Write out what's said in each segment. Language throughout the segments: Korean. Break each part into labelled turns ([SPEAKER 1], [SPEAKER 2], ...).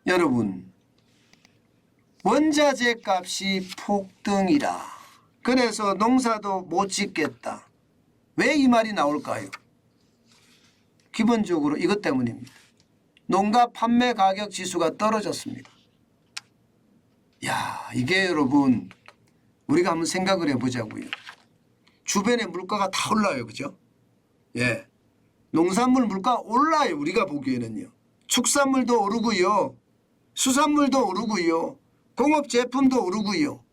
[SPEAKER 1] 여러분, 원자재 값이 폭등이라. 그래서 농사도 못 짓겠다. 왜 이 말이 나올까요? 기본적으로 이것 때문입니다. 농가 판매 가격 지수가 떨어졌습니다. 야, 이게 여러분 우리가 한번 생각을 해보자고요. 주변에 물가가 다 올라요. 그죠? 예. 농산물 물가 올라요. 우리가 보기에는요. 축산물도 오르고요. 수산물도 오르고요. 공업 제품도 오르고요.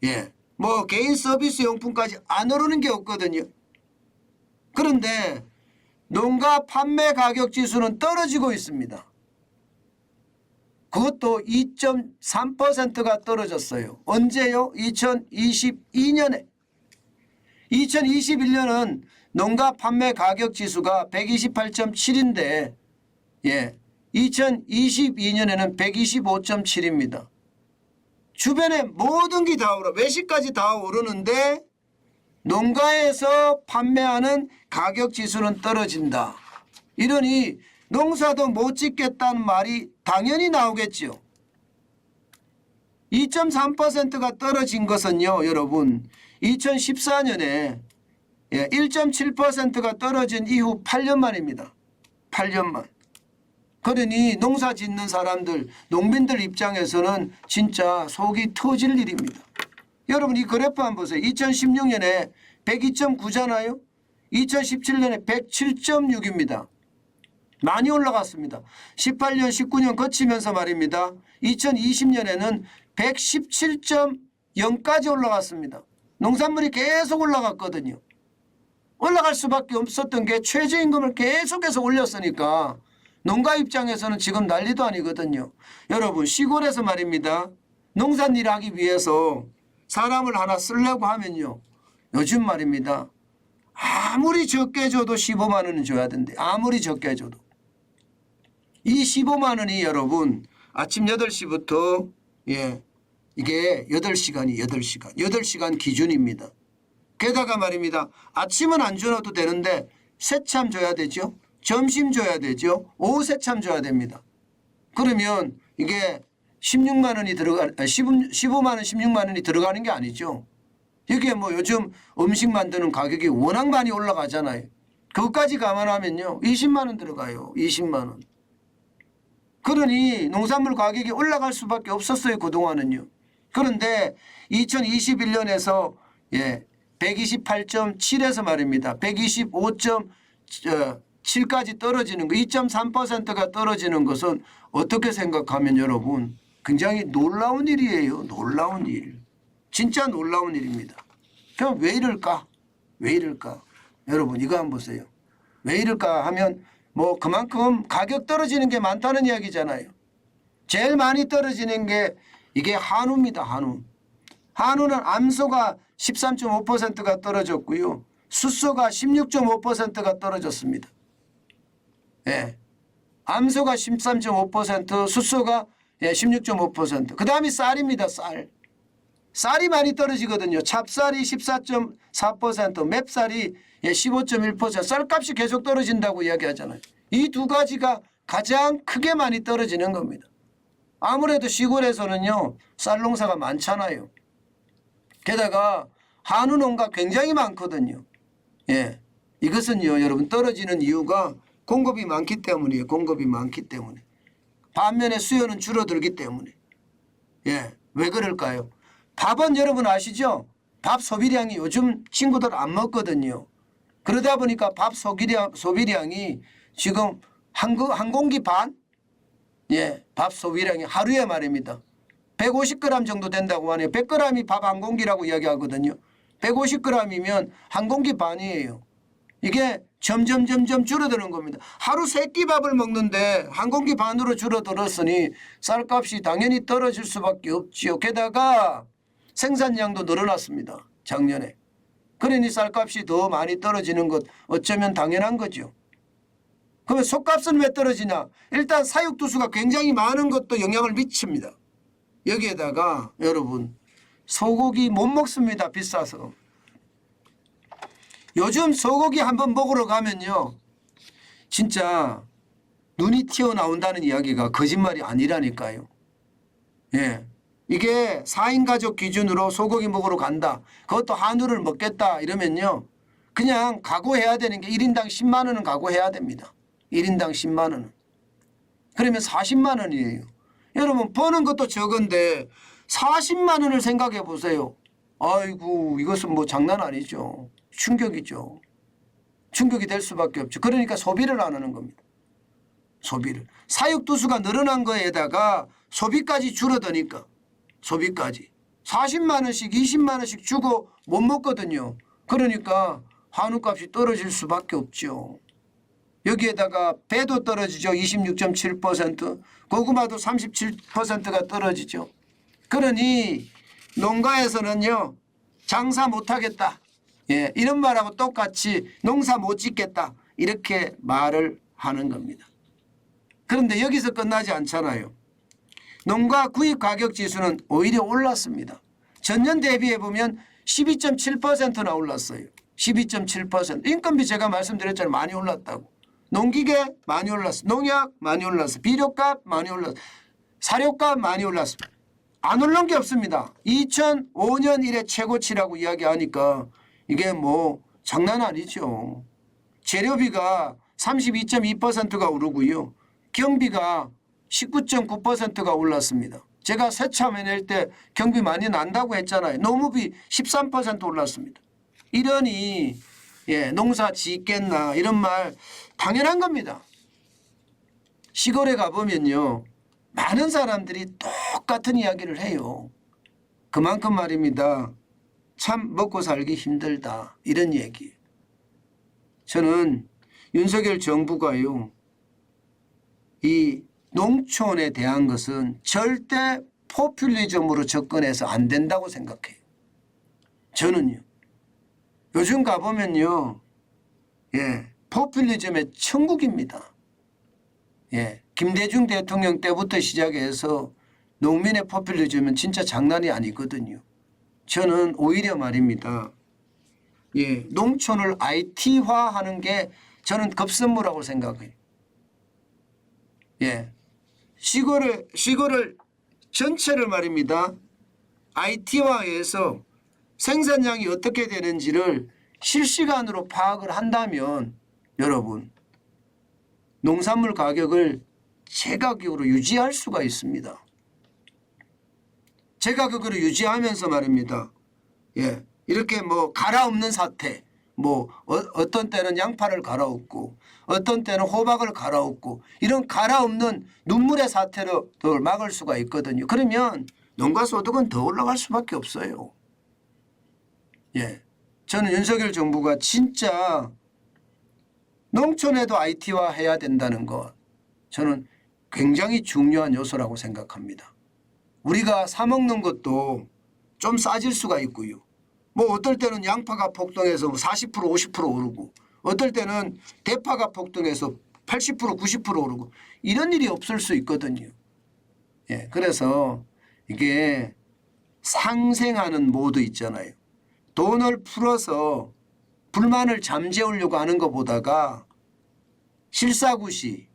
[SPEAKER 1] 예. 뭐 개인 서비스 용품까지 안 오르는 게 없거든요. 그런데 농가 판매 가격 지수는 떨어지고 있습니다. 그것도 2.3%가 떨어졌어요. 언제요? 2022년에. 2021년은 농가 판매 가격 지수가 128.7인데 예, 2022년에는 125.7입니다. 주변에 모든 게 다 오르, 외식까지 다 오르는데 농가에서 판매하는 가격 지수는 떨어진다. 이러니 농사도 못 짓겠다는 말이 당연히 나오겠죠. 2.3%가 떨어진 것은요, 여러분, 2014년에 1.7%가 떨어진 이후 8년 만입니다. 8년만. 그러니 농사 짓는 사람들, 농민들 입장에서는 진짜 속이 터질 일입니다. 여러분 이 그래프 한번 보세요. 2016년에 102.9잖아요. 2017년에 107.6입니다. 많이 올라갔습니다. 18년, 19년 거치면서 말입니다. 2020년에는 117.0까지 올라갔습니다. 농산물이 계속 올라갔거든요. 올라갈 수밖에 없었던 게 최저임금을 계속해서 올렸으니까 농가 입장에서는 지금 난리도 아니거든요. 여러분 시골에서 말입니다. 농산일 하기 위해서 사람을 하나 쓰려고 하면요. 요즘 말입니다. 아무리 적게 줘도 15만 원은 줘야 된대. 아무리 적게 줘도. 이 15만 원이 여러분 아침 8시부터 예, 이게 8시간이 8시간. 8시간 기준입니다. 게다가 말입니다. 아침은 안 줘도 되는데 새참 줘야 되죠. 점심 줘야 되죠. 오후 새참 줘야 됩니다. 그러면 이게 16만 원이 15만 원, 16만 원이 들어가는 게 아니죠. 이게 뭐 요즘 음식 만드는 가격이 워낙 많이 올라가잖아요. 그것까지 감안하면요. 20만 원 들어가요. 20만 원. 그러니 농산물 가격이 올라갈 수밖에 없었어요. 그동안은요. 그런데 2021년에서 예, 128.7에서 말입니다. 125.7까지 떨어지는 거 2.3%가 떨어지는 것은 어떻게 생각하면 여러분 굉장히 놀라운 일이에요. 놀라운 일. 진짜 놀라운 일입니다. 그럼 왜 이럴까? 왜 이럴까? 여러분 이거 한번 보세요. 왜 이럴까 하면 뭐 그만큼 가격 떨어지는 게 많다는 이야기잖아요. 제일 많이 떨어지는 게 이게 한우입니다. 한우. 한우는 암소가 13.5%가 떨어졌고요. 숫소가 16.5%가 떨어졌습니다. 예. 암소가 13.5%, 숫소가 16.5%. 그 다음이 쌀입니다. 쌀. 쌀이 많이 떨어지거든요. 찹쌀이 14.4%, 맵쌀이 15.1%. 쌀값이 계속 떨어진다고 이야기하잖아요. 이 두 가지가 가장 크게 많이 떨어지는 겁니다. 아무래도 시골에서는요. 쌀 농사가 많잖아요. 게다가 한우 농가 굉장히 많거든요. 예. 이것은요. 여러분 떨어지는 이유가 공급이 많기 때문이에요. 공급이 많기 때문에. 반면에 수요는 줄어들기 때문에. 예. 왜 그럴까요? 밥은 여러분 아시죠? 밥 소비량이 요즘 친구들 안 먹거든요. 그러다 보니까 밥 소비량이 지금 한 공기 반? 예, 밥 소비량이 하루에 말입니다. 150g 정도 된다고 하네요. 100g이 밥 한 공기라고 이야기하거든요. 150g이면 한 공기 반이에요. 이게 점점 줄어드는 겁니다. 하루 3끼 밥을 먹는데 한 공기 반으로 줄어들었으니 쌀값이 당연히 떨어질 수밖에 없지요. 게다가 생산량도 늘어났습니다. 작년에. 그러니 쌀값이 더 많이 떨어지는 것 어쩌면 당연한 거죠. 그러면 속값은 왜 떨어지냐? 일단 사육두수가 굉장히 많은 것도 영향을 미칩니다. 여기에다가 여러분 소고기 못 먹습니다. 비싸서. 요즘 소고기 한번 먹으러 가면요. 진짜 눈이 튀어나온다는 이야기가 거짓말이 아니라니까요. 예. 이게 4인 가족 기준으로 소고기 먹으러 간다. 그것도 한우를 먹겠다 이러면요. 그냥 각오해야 되는 게 1인당 10만 원은 각오해야 됩니다. 1인당 10만 원은. 그러면 40만 원이에요. 여러분 버는 것도 적은데 40만 원을 생각해 보세요. 아이고 이것은 뭐 장난 아니죠. 충격이죠. 충격이 될 수밖에 없죠. 그러니까 소비를 안 하는 겁니다. 소비를. 사육두수가 늘어난 거에다가 소비까지 줄어드니까 소비까지 40만 원씩 20만 원씩 주고 못 먹거든요. 그러니까 한우값이 떨어질 수밖에 없죠. 여기에다가 배도 떨어지죠. 26.7%, 고구마도 37%가 떨어지죠. 그러니 농가에서는요. 장사 못하겠다. 예, 이런 말하고 똑같이 농사 못 짓겠다. 이렇게 말을 하는 겁니다. 그런데 여기서 끝나지 않잖아요. 농가 구입 가격 지수는 오히려 올랐습니다. 전년 대비해 보면 12.7%나 올랐어요. 12.7%. 인건비 제가 말씀드렸잖아요. 많이 올랐다고. 농기계 많이 올랐어. 농약 많이 올랐어. 비료값 많이 올랐어. 사료값 많이 올랐어. 안 오른 게 없습니다. 2005년 이래 최고치라고 이야기하니까 이게 뭐 장난 아니죠. 재료비가 32.2%가 오르고요. 경비가 19.9%가 올랐습니다. 제가 새참에 낼 때 경비 많이 난다고 했잖아요. 노무비 13% 올랐습니다. 이러니 예, 농사 짓겠나 이런 말 당연한 겁니다. 시골에 가보면요. 많은 사람들이 똑같은 이야기를 해요. 그만큼 말입니다. 참 먹고 살기 힘들다 이런 얘기. 저는 윤석열 정부가요. 이 농촌에 대한 것은 절대 포퓰리즘으로 접근해서 안 된다고 생각해요. 저는요. 요즘 가보면요. 예, 포퓰리즘의 천국입니다. 예, 김대중 대통령 때부터 시작해서 농민의 포퓰리즘은 진짜 장난이 아니거든요. 저는 오히려 말입니다. 예, 농촌을 IT화하는 게 저는 급선무라고 생각해요. 예, 시골을 전체를 말입니다. IT화해서 생산량이 어떻게 되는지를 실시간으로 파악을 한다면 여러분 농산물 가격을 제 가격으로 유지할 수가 있습니다. 제 가격으로 유지하면서 말입니다. 예, 이렇게 뭐 갈아엎는 사태, 뭐 어떤 때는 양파를 갈아엎고 어떤 때는 호박을 갈아엎고 이런 갈아엎는 눈물의 사태를 막을 수가 있거든요. 그러면 농가 소득은 더 올라갈 수밖에 없어요. 예, 저는 윤석열 정부가 진짜 농촌에도 IT화 해야 된다는 것 저는 굉장히 중요한 요소라고 생각합니다. 우리가 사 먹는 것도 좀 싸질 수가 있고요. 뭐 어떨 때는 양파가 폭등해서 40% 50% 오르고 어떨 때는 대파가 폭등해서 80% 90% 오르고 이런 일이 없을 수 있거든요. 예, 그래서 이게 상생하는 모드 있잖아요. 돈을 풀어서 불만을 잠재우려고 하는 것보다가 실사구시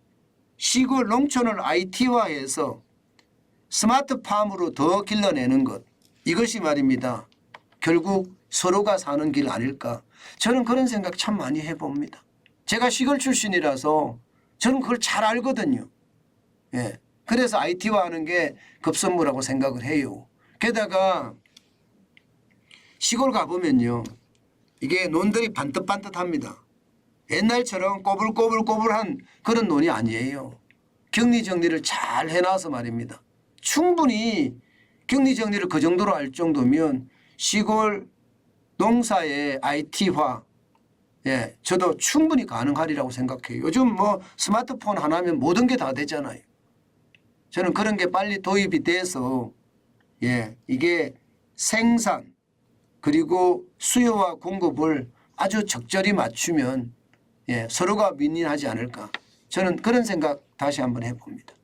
[SPEAKER 1] 시골 농촌을 IT화해서 스마트팜으로 더 길러내는 것 이것이 말입니다. 결국 서로가 사는 길 아닐까. 저는 그런 생각 참 많이 해봅니다. 제가 시골 출신이라서 저는 그걸 잘 알거든요. 예. 그래서 IT화하는 게 급선무라고 생각을 해요. 게다가 시골 가보면요. 이게 논들이 반듯반듯합니다. 옛날처럼 꼬불꼬불꼬불한 그런 논이 아니에요. 격리정리를 잘 해놔서 말입니다. 충분히 격리정리를 그 정도로 할 정도면 시골 농사의 IT화 예, 저도 충분히 가능하리라고 생각해요. 요즘 뭐 스마트폰 하나면 모든 게 다 되잖아요. 저는 그런 게 빨리 도입이 돼서 예, 이게 생산 그리고 수요와 공급을 아주 적절히 맞추면 예, 서로가 윈윈하지 않을까. 저는 그런 생각 다시 한번 해봅니다.